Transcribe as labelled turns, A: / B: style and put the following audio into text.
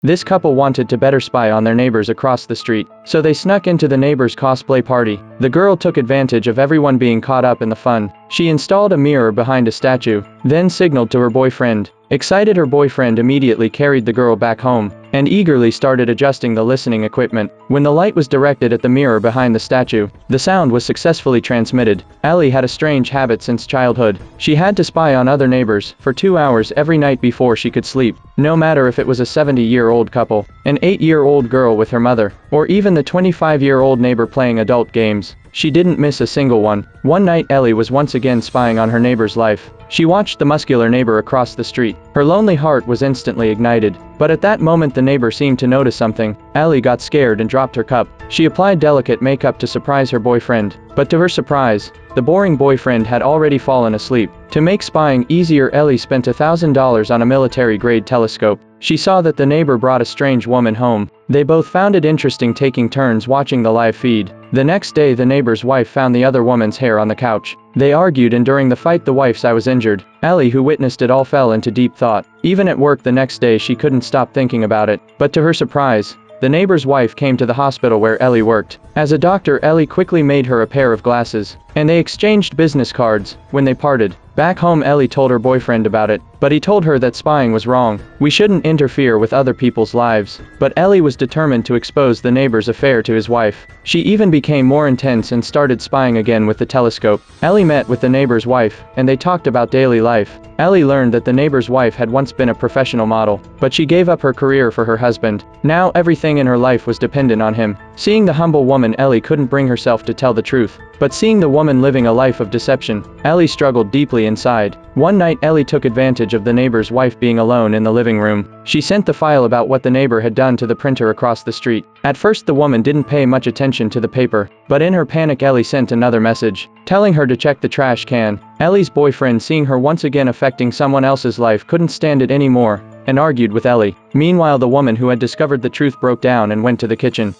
A: This couple wanted to better spy on their neighbors across the street, so they snuck into the neighbor's cosplay party. The girl took advantage of everyone being caught up in the fun. She installed a mirror behind a statue, then signaled to her boyfriend. Excited, her boyfriend immediately carried the girl back home, and eagerly started adjusting the listening equipment. When the light was directed at the mirror behind the statue, the sound was successfully transmitted. Ellie had a strange habit since childhood. She had to spy on other neighbors for 2 hours every night before she could sleep, no matter if it was a 70-year-old couple, an 8-year-old girl with her mother, or even the 25-year-old neighbor playing adult games. She didn't miss a single one. One night Ellie was once again spying on her neighbor's life. She watched the muscular neighbor across the street. Her lonely heart was instantly ignited. But at that moment the neighbor seemed to notice something. Ellie got scared and dropped her cup. She applied delicate makeup to surprise her boyfriend. But to her surprise, the boring boyfriend had already fallen asleep. To make spying easier, Ellie spent $1,000 on a military-grade telescope. She saw that the neighbor brought a strange woman home. They both found it interesting taking turns watching the live feed. The next day the neighbor's wife found the other woman's hair on the couch. They argued, and during the fight the wife's eye was injured. Ellie, who witnessed it all, fell into deep thought. Even at work the next day she couldn't stop thinking about it. But to her surprise, the neighbor's wife came to the hospital where Ellie worked. As a doctor, Ellie quickly made her a pair of glasses, and they exchanged business cards. When they parted, back home Ellie told her boyfriend about it, but he told her that spying was wrong. We shouldn't interfere with other people's lives. But Ellie was determined to expose the neighbor's affair to his wife. She even became more intense and started spying again with the telescope. Ellie met with the neighbor's wife, and they talked about daily life. Ellie learned that the neighbor's wife had once been a professional model, but she gave up her career for her husband. Now everything in her life was dependent on him. Seeing the humble woman, Ellie couldn't bring herself to tell the truth. But seeing the woman living a life of deception, Ellie struggled deeply inside. One night Ellie took advantage of the neighbor's wife being alone in the living room. She sent the file about what the neighbor had done to the printer across the street. At first the woman didn't pay much attention to the paper, but in her panic Ellie sent another message, telling her to check the trash can. Ellie's boyfriend, seeing her once again affecting someone else's life, couldn't stand it anymore, and argued with Ellie. Meanwhile the woman who had discovered the truth broke down and went to the kitchen.